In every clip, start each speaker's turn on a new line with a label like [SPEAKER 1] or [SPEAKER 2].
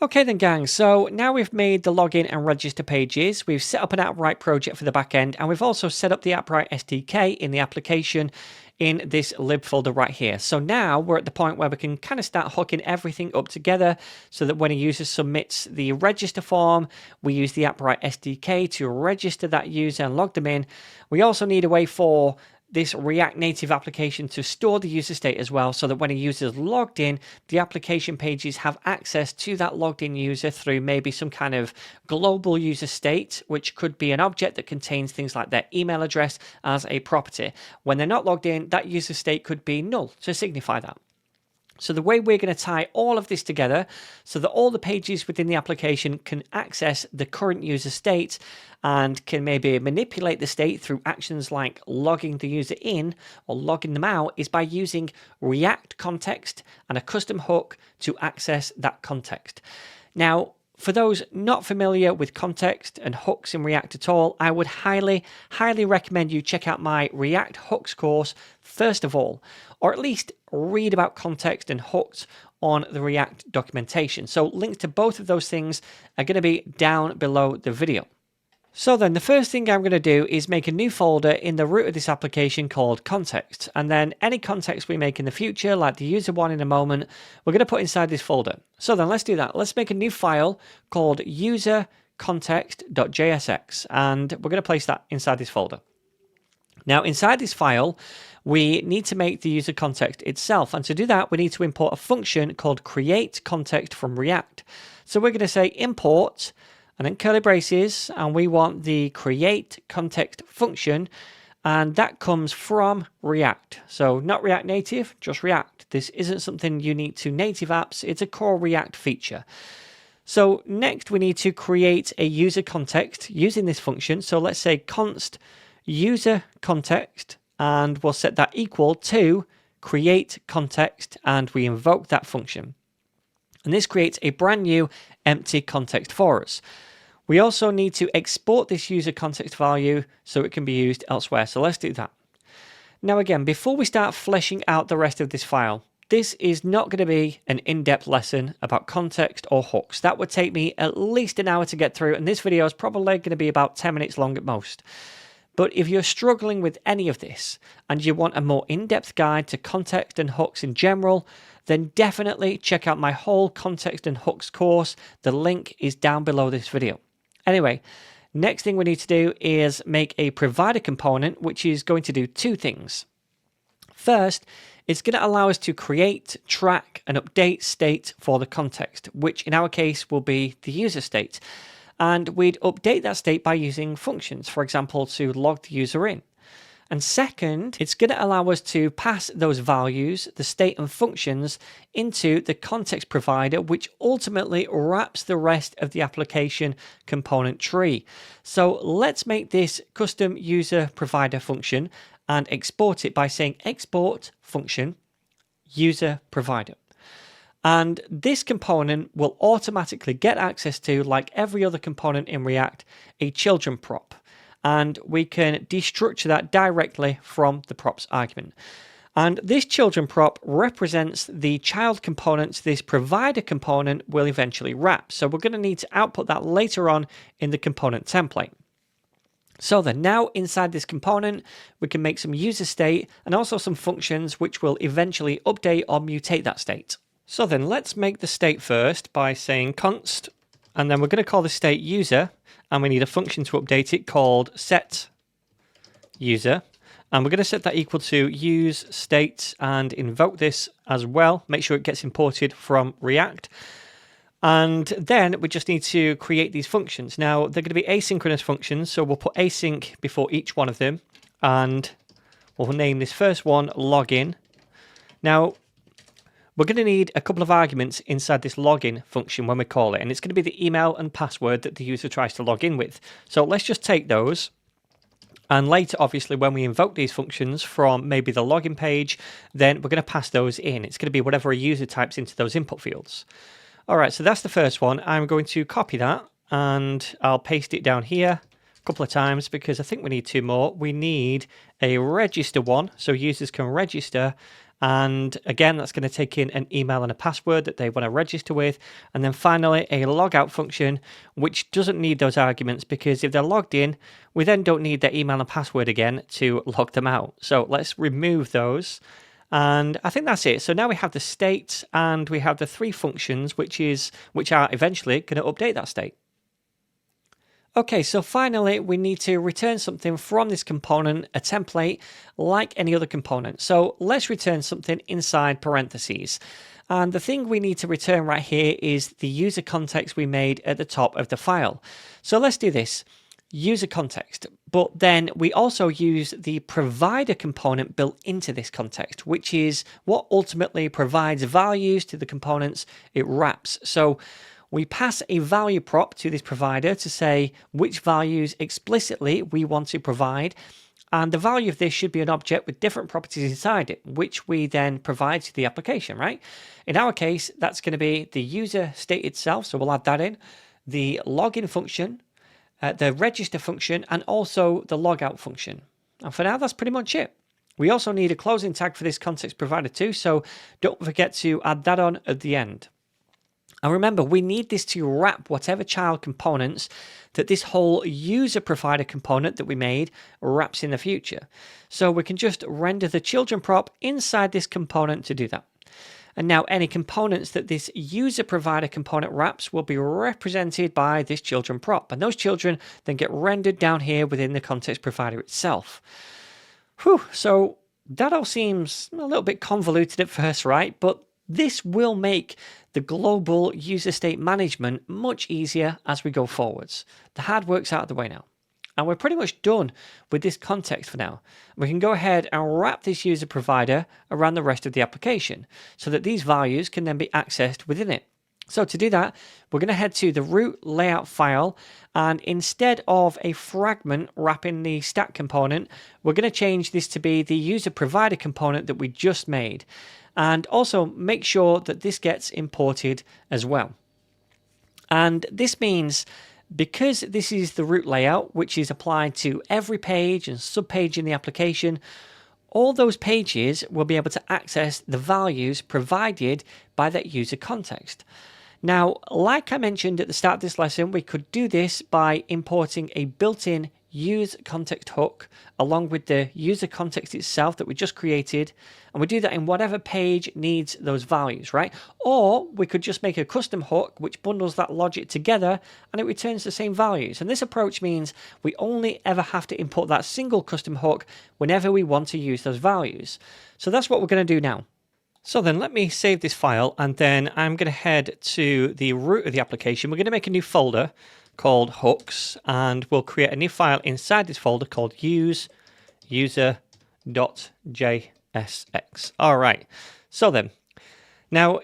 [SPEAKER 1] Okay then gang, so now we've made the login and register pages, we've set up an Appwrite project for the backend, and we've also set up the Appwrite SDK in the application in this lib folder right here. So now we're at the point where we can kind of start hooking everything up together so that when a user submits the register form, we use the Appwrite SDK to register that user and log them in. We also need a way for this React Native application to store the user state as well, so that when a user is logged in, the application pages have access to that logged in user through maybe some kind of global user state, which could be an object that contains things like their email address as a property. When they're not logged in, that user state could be null to signify that. So the way we're going to tie all of this together so that all the pages within the application can access the current user state and can maybe manipulate the state through actions like logging the user in or logging them out is by using React context and a custom hook to access that context. Now, for those not familiar with context and hooks in React at all, I would highly recommend you check out my React hooks course first of all, or at least read about context and hooks on the React documentation. So links to both of those things are going to be down below the video. So then the first thing I'm going to do is make a new folder in the root of this application called context. And then any context we make in the future, like the user one in a moment, we're going to put inside this folder. So then let's do that. Let's make a new file called user context.jsx, and we're going to place that inside this folder. Now inside this file, we need to make the user context itself. And to do that, we need to import a function called create context from React. So we're going to say import and then curly braces, and we want the create context function, and that comes from React. So not React Native, just React. This isn't something unique to native apps, it's a core React feature. So next we need to create a user context using this function. So let's say const user context, and we'll set that equal to create context, and we invoke that function. And this creates a brand new empty context for us. We also need to export this user context value so it can be used elsewhere. So let's do that. Now again, before we start fleshing out the rest of this file, this is not going to be an in-depth lesson about context or hooks. That would take me at least an hour to get through, and this video is probably going to be about 10 minutes long at most. But if you're struggling with any of this and you want a more in-depth guide to context and hooks in general, then definitely check out my whole context and hooks course. The link is down below this video. Anyway, next thing we need to do is make a provider component, which is going to do two things. First, it's going to allow us to create, track, and update state for the context, which in our case will be the user state. And we'd update that state by using functions, for example, to log the user in. And second, it's going to allow us to pass those values, the state and functions, into the context provider, which ultimately wraps the rest of the application component tree. So let's make this custom user provider function and export it by saying export function user provider. And this component will automatically get access to, like every other component in React, a children prop. And we can destructure that directly from the props argument. And this children prop represents the child components this provider component will eventually wrap. So we're going to need to output that later on in the component template. So then now inside this component, we can make some user state and also some functions which will eventually update or mutate that state. So then let's make the state first by saying const, and then we're going to call the state user, and we need a function to update it called set user. And we're going to set that equal to use state and invoke this as well. Make sure it gets imported from React. And then we just need to create these functions. Now, they're going to be asynchronous functions, so we'll put async before each one of them. And we'll name this first one login. Now, we're going to need a couple of arguments inside this login function when we call it, and it's going to be the email and password that the user tries to log in with. So let's just take those, and later, obviously, when we invoke these functions from maybe the login page, then we're going to pass those in. It's going to be whatever a user types into those input fields. All right, so that's the first one. I'm going to copy that, and I'll paste it down here a couple of times because I think we need two more. We need a register one, so users can register. And again, that's going to take in an email and a password that they want to register with. And then finally, a logout function, which doesn't need those arguments because if they're logged in, we then don't need their email and password again to log them out. So let's remove those. And I think that's it. So now we have the state and we have the three functions, which are eventually going to update that state. Okay, so finally, we need to return something from this component, a template, like any other component. So let's return something inside parentheses. And the thing we need to return right here is the user context we made at the top of the file. So let's do this, user context. But then we also use the provider component built into this context, which is what ultimately provides values to the components it wraps. So we pass a value prop to this provider to say which values explicitly we want to provide. And the value of this should be an object with different properties inside it, which we then provide to the application, right? In our case, that's going to be the user state itself. So we'll add that in, the login function, the register function, and also the logout function. And for now, that's pretty much it. We also need a closing tag for this context provider too. So don't forget to add that on at the end. And remember, we need this to wrap whatever child components that this whole user provider component that we made wraps in the future. So we can just render the children prop inside this component to do that. And now any components that this user provider component wraps will be represented by this children prop. And those children then get rendered down here within the context provider itself. Whew, so that all seems a little bit convoluted at first, right? But this will make the global user state management much easier as we go forwards. The hard work's out of the way now. And we're pretty much done with this context for now. We can go ahead and wrap this user provider around the rest of the application so that these values can then be accessed within it. So to do that, we're going to head to the root layout file, and instead of a fragment wrapping the stack component, we're going to change this to be the user provider component that we just made. And also make sure that this gets imported as well. And this means because this is the root layout, which is applied to every page and subpage in the application, all those pages will be able to access the values provided by that user context. Now, like I mentioned at the start of this lesson, we could do this by importing a built-in use context hook along with the user context itself that we just created, and we do that in whatever page needs those values, right? Or we could just make a custom hook which bundles that logic together and it returns the same values. And this approach means we only ever have to import that single custom hook whenever we want to use those values. So that's what we're going to do now. So then let me save this file, and then I'm going to head to the root of the application. We're going to make a new folder called hooks, and we'll create a new file inside this folder called user.jsx. All right. So then, now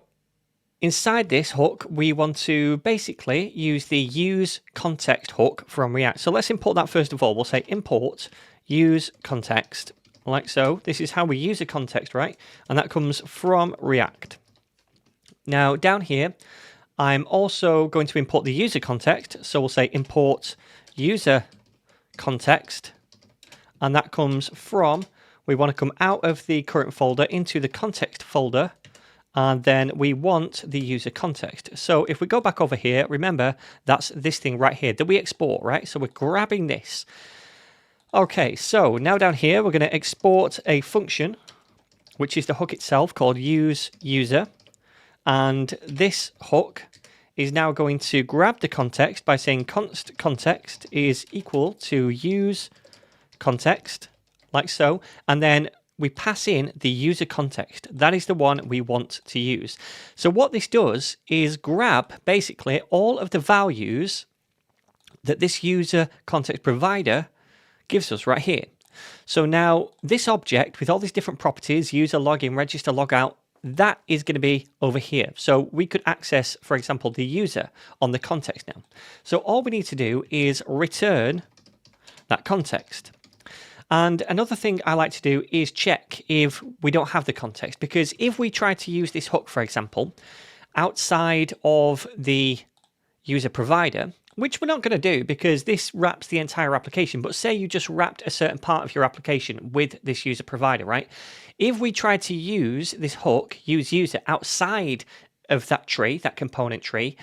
[SPEAKER 1] inside this hook, we want to basically use the use context hook from React. So let's import that first of all. We'll say import use context. Like so. This is how we use a context, right? And that comes from React. Now down here, I'm also going to import the user context. So we'll say import user context. And that comes from, we want to come out of the current folder into the context folder. And then we want the user context. So if we go back over here, remember, that's this thing right here that we export, right? So we're grabbing this. Okay, so now down here, we're going to export a function, which is the hook itself called use user. And this hook is now going to grab the context by saying const context is equal to use context, like so. And then we pass in the user context. That is the one we want to use. So what this does is grab basically all of the values that this user context provider gives us right here. So now this object with all these different properties, user, login, register, logout, that is going to be over here. So we could access, for example, the user on the context now. So all we need to do is return that context. And another thing I like to do is check if we don't have the context, because if we try to use this hook, for example, outside of the user provider, which we're not going to do because this wraps the entire application. But say you just wrapped a certain part of your application with this user provider, right? If we try to use this hook, use user outside of that tree, that component tree,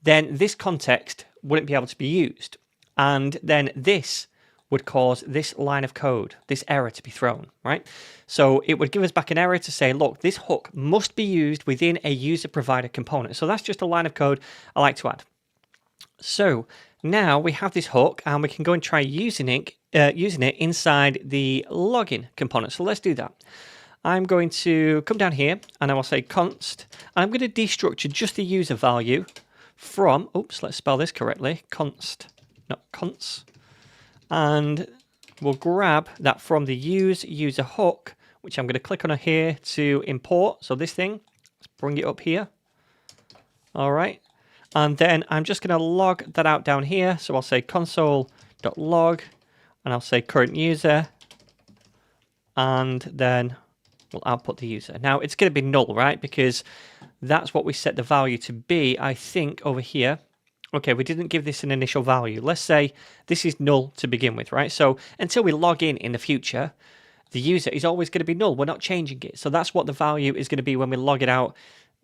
[SPEAKER 1] then this context wouldn't be able to be used. And then this would cause this line of code, this error to be thrown, right? So it would give us back an error to say, look, this hook must be used within a user provider component. So that's just a line of code I like to add. So now we have this hook and we can go and try using it inside the login component. So let's do that. I'm going to come down here and I will say const, and I'm going to destructure just the user value from, oops, let's spell this correctly, const, not cons. And we'll grab that from the user hook, which I'm going to click on here to import. So this thing, let's bring it up here. All right. And then I'm just going to log that out down here. So I'll say console.log and I'll say current user. And then we'll output the user. Now it's going to be null, right? Because that's what we set the value to be, I think, over here. Okay, we didn't give this an initial value. Let's say this is null to begin with, right? So until we log in the future, the user is always going to be null. We're not changing it. So that's what the value is going to be when we log it out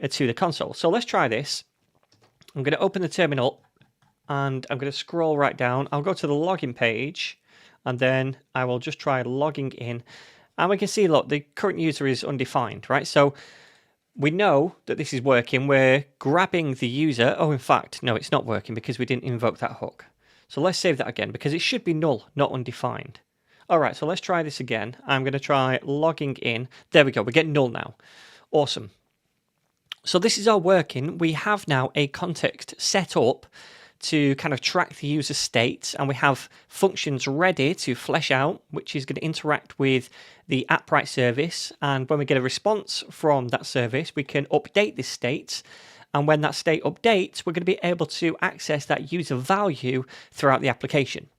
[SPEAKER 1] to the console. So let's try this. I'm going to open the terminal and I'm going to scroll right down. I'll go to the login page and then I will just try logging in. And we can see, look, the current user is undefined, right? So we know that this is working. We're grabbing the user. Oh, in fact, no, it's not working because we didn't invoke that hook. So let's save that again because it should be null, not undefined. All right, so let's try this again. I'm going to try logging in. There we go. We're getting null now. Awesome. So this is all working. We have now a context set up to kind of track the user state, and we have functions ready to flesh out, which is going to interact with the Appwrite service. And when we get a response from that service, we can update this state. And when that state updates, we're going to be able to access that user value throughout the application.